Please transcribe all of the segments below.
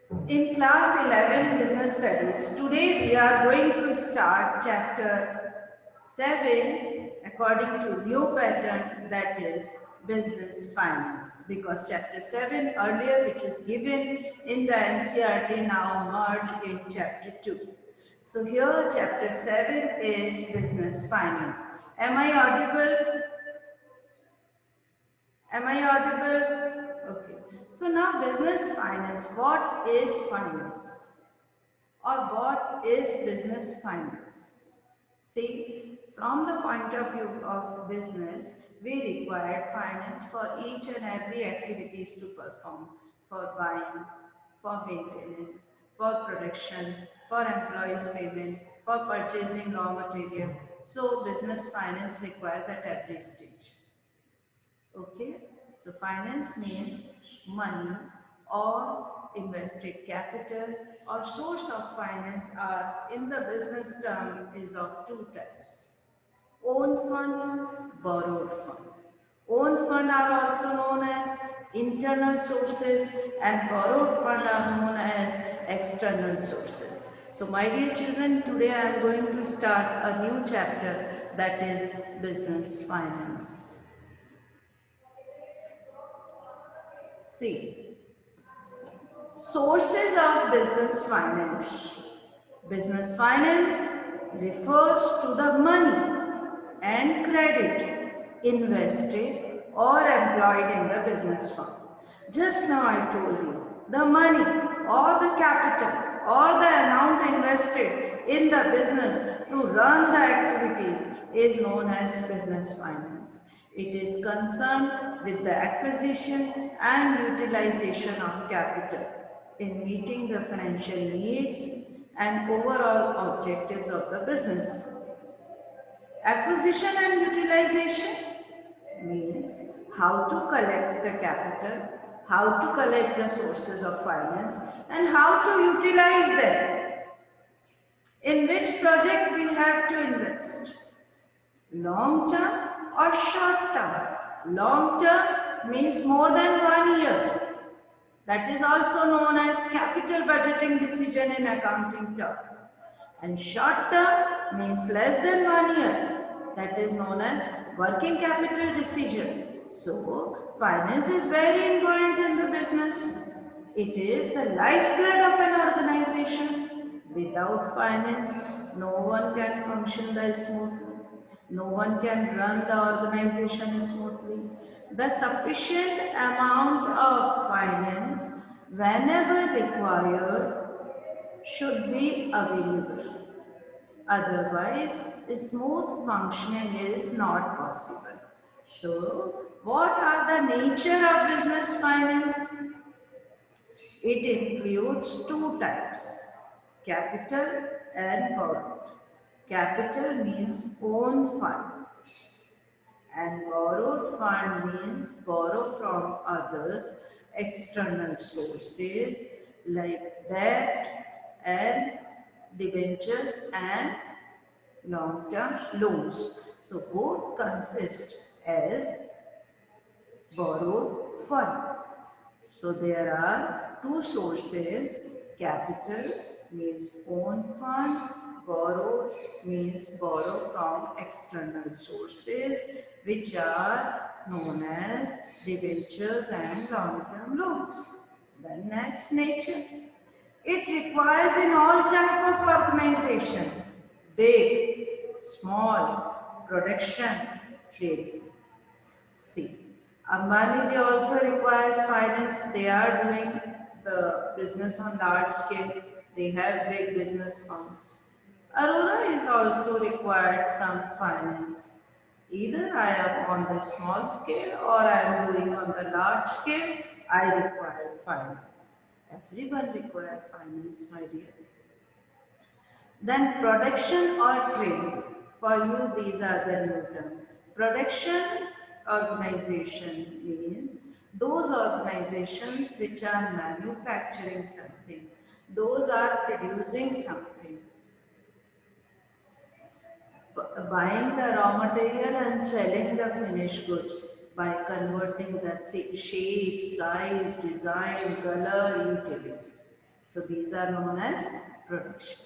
In class 11 business studies, today we are going to start chapter 7 according to new pattern, that is business finance, because chapter 7 earlier, which is given in the NCERT, now merged in chapter 2. So here chapter 7 is business finance. Am I audible? Am I audible? Okay. So now business finance. What is finance? Or what is business finance? See, from the point of view of business, we require finance for each and every activities to perform, for buying, for maintenance, for production, for employees payment, for purchasing raw material. So business finance requires at every stage. Okay, so finance means money or invested capital or source of finance are in the business term is of two types. Own fund, borrowed fund. Own fund are also known as internal sources and borrowed fund are known as external sources. So my dear children, today I am going to start a new chapter, that is business finance. See, sources of business finance. Business finance refers to the money and credit invested or employed in the business firm. Just now I told you, the money or the capital or the amount invested in the business to run the activities is known as business finance. It is concerned with the acquisition and utilization of capital in meeting the financial needs and overall objectives of the business. Acquisition and utilization means how to collect the capital, how to collect the sources of finance, and how to utilize them. In which project we have to invest? Long term or short term? Long term means more than 1 year. That is also known as capital budgeting decision in accounting term. And short term means less than 1 year. That is known as working capital decision. So, finance is very important in the business. It is the lifeblood of an organization. Without finance, no one can function smoothly. No one can run the organization smoothly. The sufficient amount of finance, whenever required, should be available. Otherwise, smooth functioning is not possible. So, what are the nature of business finance? It includes two types, capital and borrowed. Capital means own fund and borrowed fund means borrow from others, external sources like debt and debentures and long-term loans. So both consist as borrowed fund. So there are two sources, capital means own fund, borrowed means borrow from external sources, which are known as debentures and long-term loans. The next nature, it requires in all type of organization, big, small, production, trade. See, Ambani ji also requires finance. They are doing the business on large scale. They have big business firms. Aurora is also required some finance. Either I am on the small scale or I am doing on the large scale, I require finance. Everyone requires finance, my dear. Then production or trading. For you, these are the new terms. Production organization means those organizations which are manufacturing something. Those are producing something. Buying the raw material and selling the finished goods by converting the shape, size, design, color, utility. So these are known as production.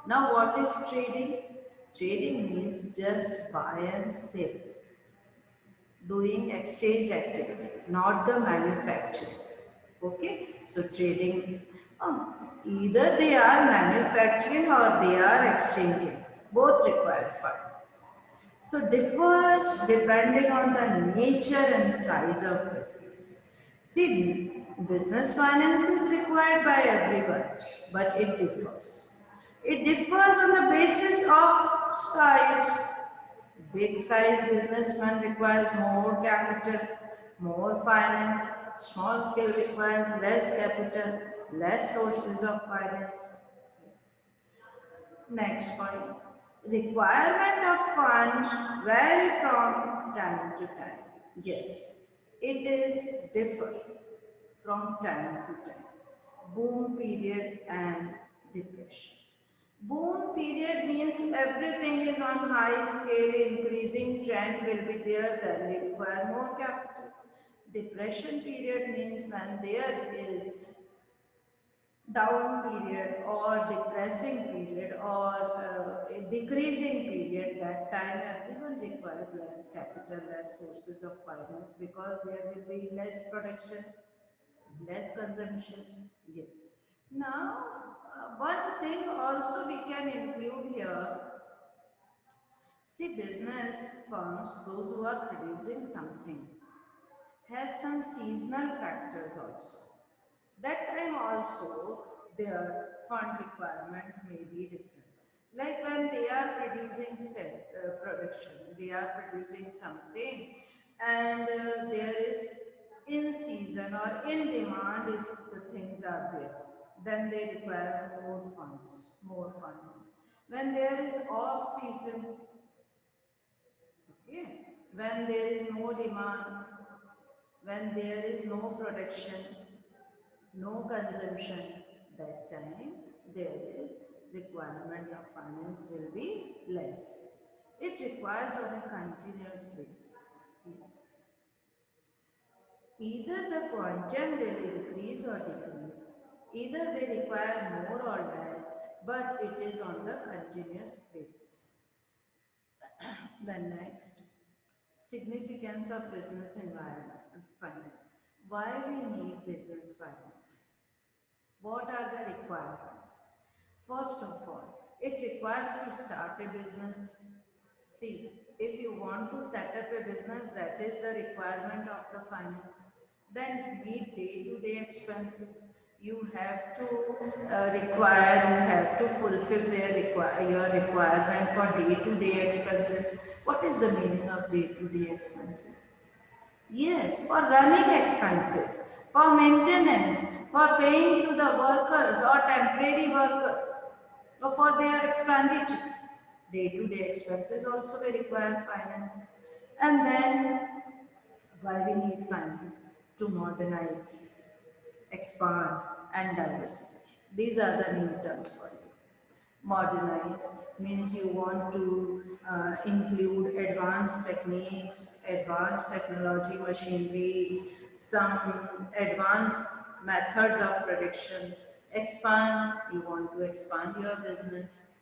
Now what is trading? Trading means just buy and sell, doing exchange activity, not the manufacturing. Okay, so trading, either they are manufacturing or they are exchanging. Both require finance. So differs depending on the nature and size of business. See, business finance is required by everyone, but it differs. It differs on the basis of size. Big size businessman requires more capital, more finance. Small scale requires less capital, less sources of finance. Yes. Next point. Requirement of funds vary from time to time. Yes, it is different from time to time. Boom period and depression. Boom period means everything is on high scale, increasing trend will be there, then we require more capital. Depression period means when there is down period or depressing period or a decreasing period, that time everyone requires less capital, less sources of finance because there will be less production, less consumption. Yes. Now, one thing also we can include here, see business firms, those who are producing something, have some seasonal factors also. That time also their fund requirement may be different. Like when they are producing production, they are producing something and there is in season or in demand is the things are there. Then they require more funds, more finance. When there is off season, okay, when there is no demand, when there is no production, no consumption, that time there is requirement of finance will be less. It requires on a continuous basis. Yes. Either the quantum will increase or decrease. Either they require more or less, but it is on the continuous basis. Then next, significance of business environment and finance. Why we need business finance? What are the requirements? First of all, it requires to start a business. See, if you want to set up a business, that is the requirement of the finance. Then meet day-to-day expenses. You have to you have to fulfill your requirement for day-to-day expenses. What is the meaning of day-to-day expenses? Yes, for running expenses, for maintenance, for paying to the workers or temporary workers, or for their expenditures. Day-to-day expenses also will require finance. And then, why we need finance? To modernize, expand, and diversify. These are the new terms for you. Modernize means you want to include advanced techniques, advanced technology, machinery, some advanced methods of production. Expand, you want to expand your business.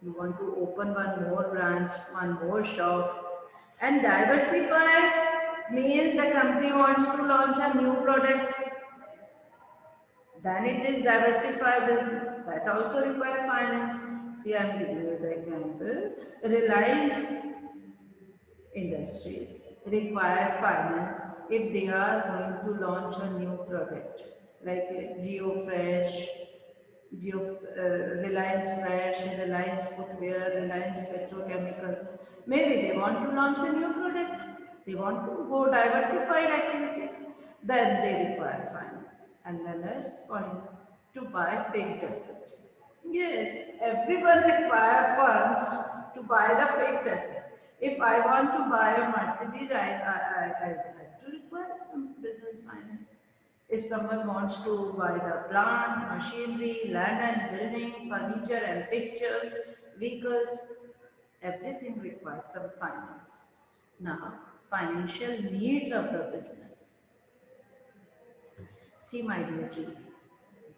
You want to open one more branch, one more shop. And diversify means the company wants to launch a new product. Then it is diversified business. That also require finance. See, I am giving you the example. Reliance Industries require finance if they are going to launch a new product like GeoFresh, Reliance Fresh, Reliance Footwear, Reliance Petrochemical. Maybe they want to launch a new product. They want to go diversified activities. Then they require finance. And the last point, to buy fixed asset. Yes, everyone requires funds to buy the fixed asset. If I want to buy a Mercedes, I have to require some business finance. If someone wants to buy the plant, machinery, land and building, furniture and pictures, vehicles, everything requires some finance. Now, financial needs of the business. See, my dear children,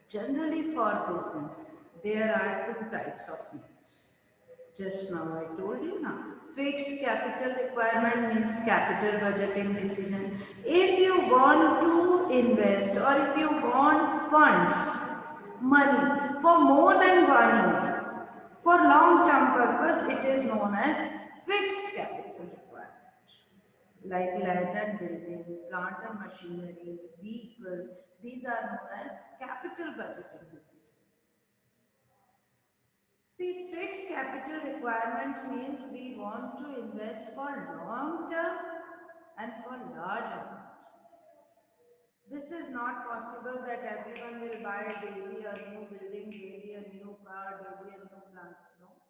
Generally for business, there are two types of needs. Just now I told you now. Fixed capital requirement means capital budgeting decision. If you want to invest or if you want funds, money for more than 1 year, for long-term purpose, it is known as fixed capital requirement. Like land and building, plant and machinery, vehicle, these are known as capital budgeting decision. See, fixed capital requirement means we want to invest for long term and for large amount. This is not possible that everyone will buy daily a new building, daily a new car, daily a new plant. No.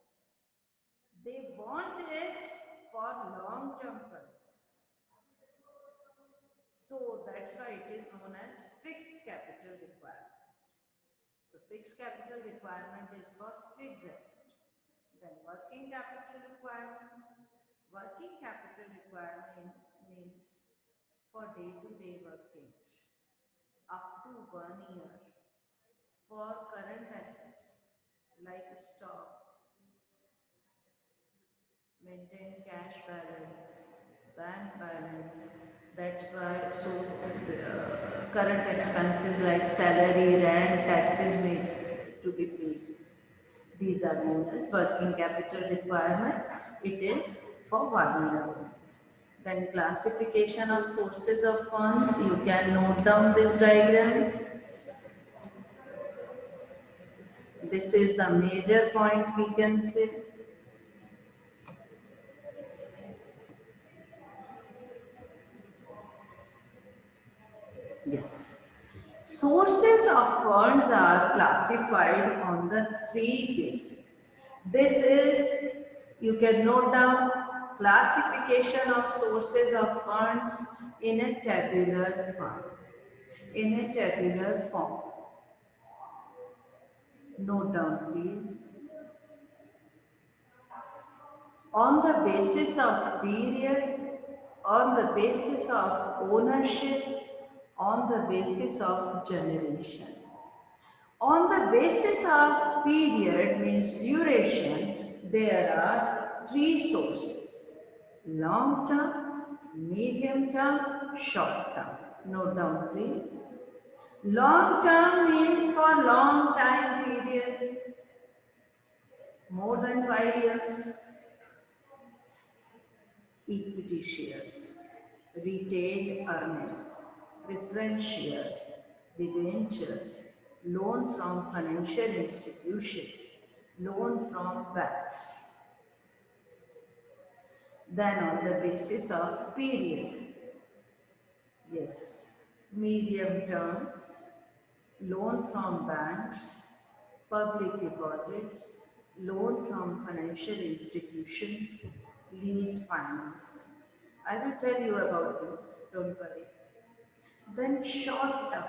They want it for long term purpose. So that's why it is known as fixed capital requirement. So fixed capital requirement is for fixed asset. Then working capital requirement. Working capital requirement means for day-to-day workings up to 1 year for current assets like stock, maintain cash balance, bank balance. That's why current expenses like salary, rent, taxes need to be paid. These are known as working capital requirement. It is for 1 year. Then classification of sources of funds. You can note down this diagram. This is the major point we can say. Yes. Sources of funds are classified on the 3 bases. This is, you can note down, classification of sources of funds in a tabular form. In a tabular form. Note down, please. On the basis of period, on the basis of ownership, on the basis of generation. On the basis of period means duration, there are 3 sources. Long term, medium term, short term. Note down please. Long term means for long time period, more than 5 years. Equity shares, retained earnings, preference shares, debentures, loan from financial institutions, loan from banks. Then on the basis of period, yes, medium term, loan from banks, public deposits, loan from financial institutions, lease financing. I will tell you about this, don't worry. Then short term.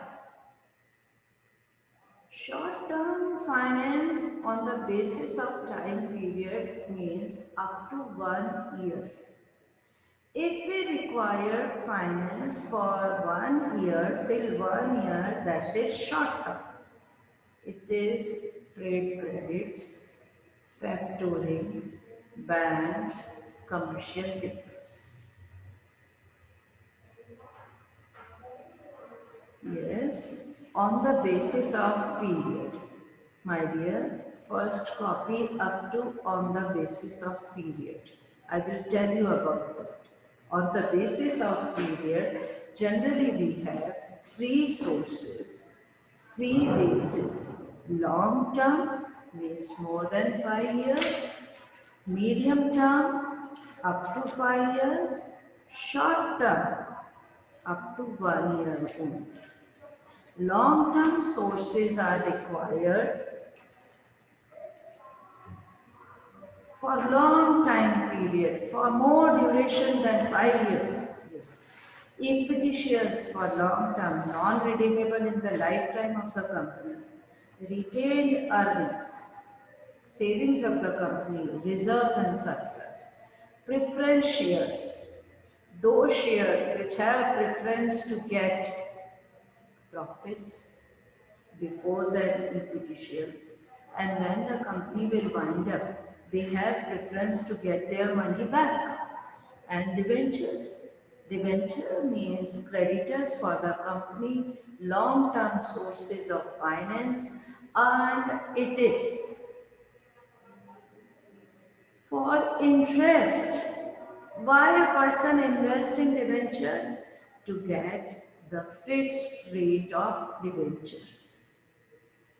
Short term finance on the basis of time period means up to 1 year. If we require finance for 1 year till 1 year, that is short term. It is trade credits, factoring, banks, commercial papers. Yes, on the basis of period. My dear, first copy up to on the basis of period. I will tell you about that. On the basis of period, generally we have 3 sources, 3 bases. Long term means more than 5 years, medium term up to 5 years, short term up to 1 year only. Long-term sources are required for long time period, for more duration than 5 years. Yes. Equity shares for long term, non-redeemable in the lifetime of the company. Retained earnings, savings of the company, reserves and surplus. Preference shares, those shares which have preference to get profits. before the equity shares. And when the company will wind up, they have preference to get their money back. And debentures. Debenture means creditors for the company, long-term sources of finance, and it is for interest. Why a person invests in debenture? To get the fixed rate of debentures.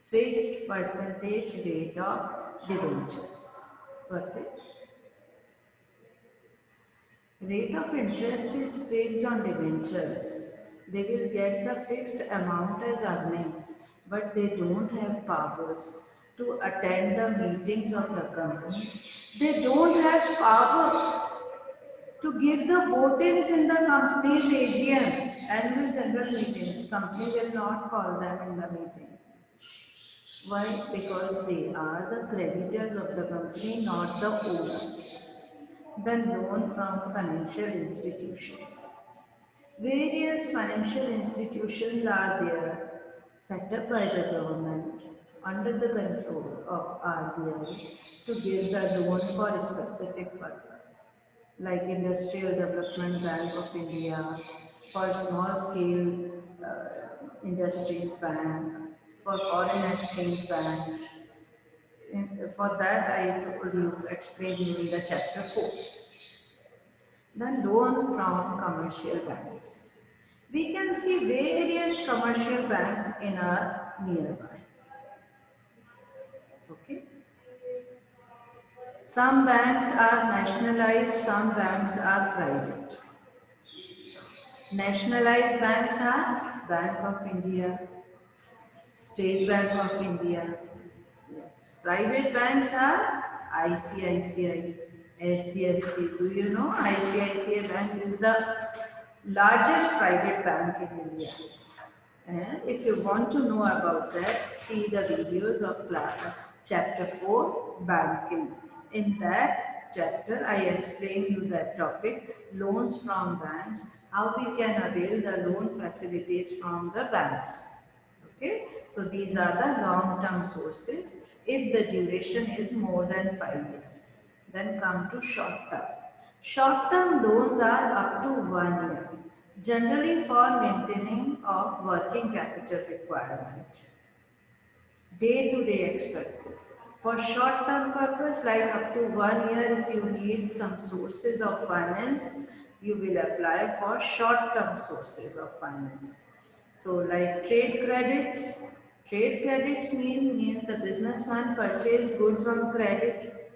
Fixed percentage rate of debentures. Got it? Rate of interest is fixed on debentures. They will get the fixed amount as earnings, but they don't have powers to attend the meetings of the company. They don't have powers to give the votings in the company's AGM, annual general meetings. Company will not call them in the meetings. Why? Because they are the creditors of the company, not the owners. Then loan from financial institutions. Various financial institutions are there set up by the government under the control of RBI to give the loan for a specific purpose, like Industrial Development Bank of India, for small scale industries bank, for foreign exchange banks. For that I told you, explained you in the chapter 4. Then loan from commercial banks. We can see various commercial banks in our nearby. Okay. Some banks are nationalized, some banks are private. Nationalized banks are Bank of India, State Bank of India. Yes. Private banks are ICICI, HDFC. Do you know ICICI Bank is the largest private bank in India? And if you want to know about that, see the videos of chapter 4, banking. In that chapter, I explain you that topic, loans from banks, how we can avail the loan facilities from the banks. Okay, so these are the long-term sources if the duration is more than 5 years. Then come to short-term. Short-term loans are up to 1 year, generally for maintaining of working capital requirement. Day-to-day expenses. For short-term purpose, like up to 1 year, if you need some sources of finance, you will apply for short-term sources of finance. So like trade credits. Trade credits means the businessman purchase goods on credit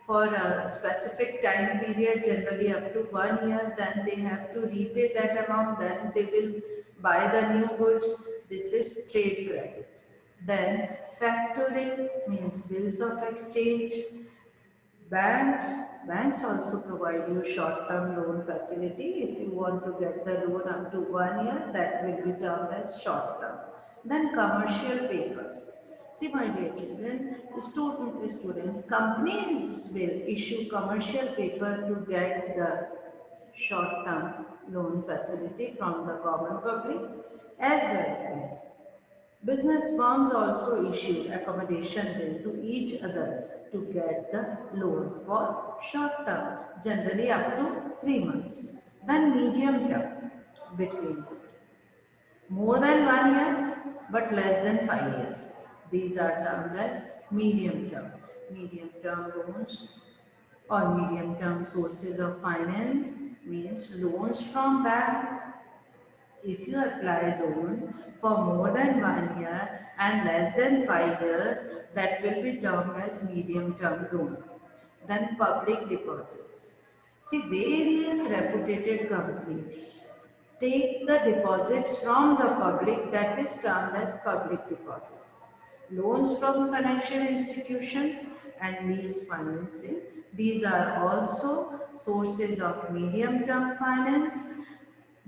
for a specific time period, generally up to 1 year, then they have to repay that amount, then they will buy the new goods. This is trade credits. Then factoring means bills of exchange. Banks also provide you short-term loan facility. If you want to get the loan up to 1 year, that will be termed as short-term. Then commercial papers. See, my dear children, students, companies will issue commercial paper to get the short-term loan facility from the common public, as well as business firms also issue accommodation bill to each other to get the loan for short term, generally up to 3 months. Then medium term, between more than 1 year but less than 5 years. These are termed as medium term. Medium term loans or medium term sources of finance means loans from bank. If you apply loan for more than 1 year and less than 5 years, that will be termed as medium term loan. Then public deposits. See, various reputed companies take the deposits from the public, that is termed as public deposits. Loans from financial institutions and lease financing. These are also sources of medium term finance.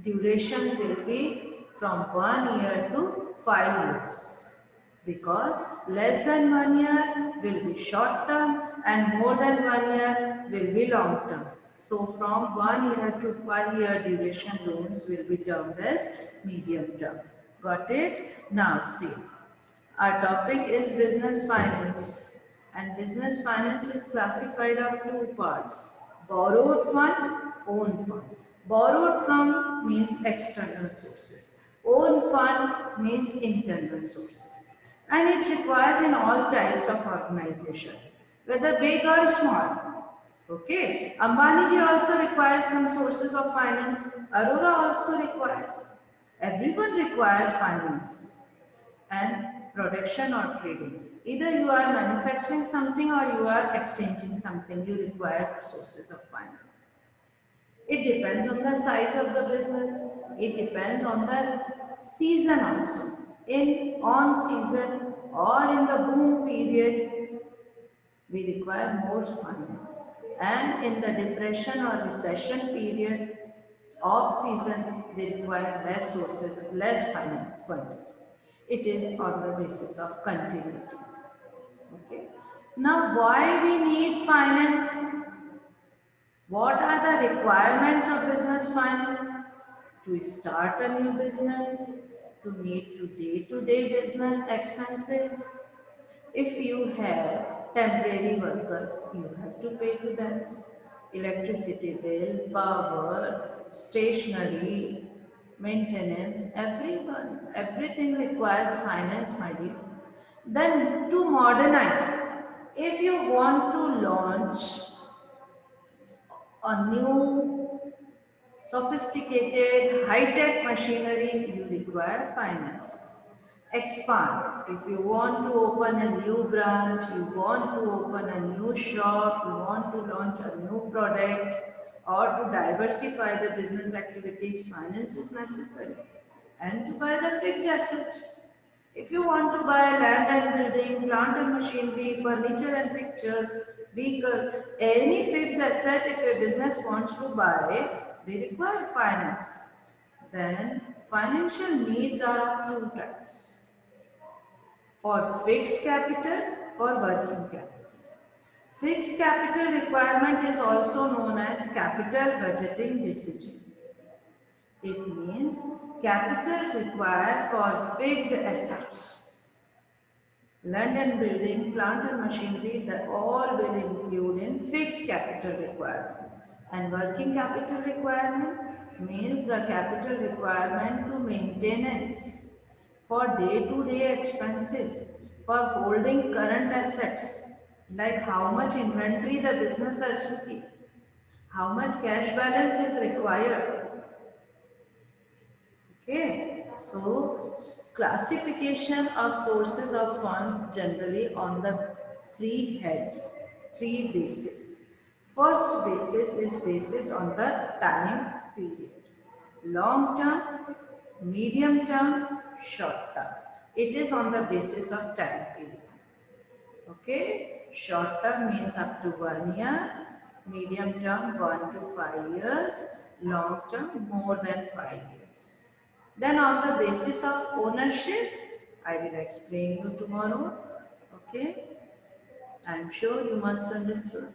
Duration will be from 1 year to 5 years, because less than 1 year will be short term and more than 1 year will be long term. So from 1 year to 5 year duration loans will be termed as medium term. Got it? Now see. Our topic is business finance, and business finance is classified of two parts: borrowed fund, own fund. Borrowed fund means external sources. Own fund means internal sources. And it requires in all types of organization, whether big or small. Okay. Ambani ji also requires some sources of finance. Arora also requires. Everyone requires finance and production or trading. Either you are manufacturing something or you are exchanging something, you require sources of finance. It depends on the size of the business. It depends on the season also. In on season or in the boom period, we require more finance. And in the depression or recession period, off season, we require less sources, less finance quantity. It is on the basis of continuity. Okay. Now, why we need finance? What are the requirements of business finance? To start a new business, to meet day-to-day business expenses. If you have temporary workers, you have to pay to them. Electricity bill, power, stationery, maintenance, everything requires finance, my dear. Then to modernize, if you want to launch a new sophisticated high-tech machinery, you require finance. Expand. If you want to open a new branch, you want to open a new shop, you want to launch a new product, or to diversify the business activities, finance is necessary. And to buy the fixed assets. If you want to buy land and building, plant and machinery, furniture and fixtures, vehicle, any fixed asset, if a business wants to buy, they require finance. Then financial needs are of two types: for fixed capital, for working capital. Fixed capital requirement is also known as capital budgeting decision. It means capital required for fixed assets. Land and building, plant and machinery, that all will include in fixed capital requirement. And working capital requirement means the capital requirement to maintenance, for day-to-day expenses, for holding current assets, like how much inventory the business has to keep, how much cash balance is required. Okay, so classification of sources of funds generally on the three heads, three bases. First basis is basis on the time period. Long term, medium term, short term. It is on the basis of time period. Okay, short term means up to 1 year, medium term 1 to 5 years, long term more than 5 years. Then on the basis of ownership, I will explain you tomorrow. Okay, I am sure you must understand.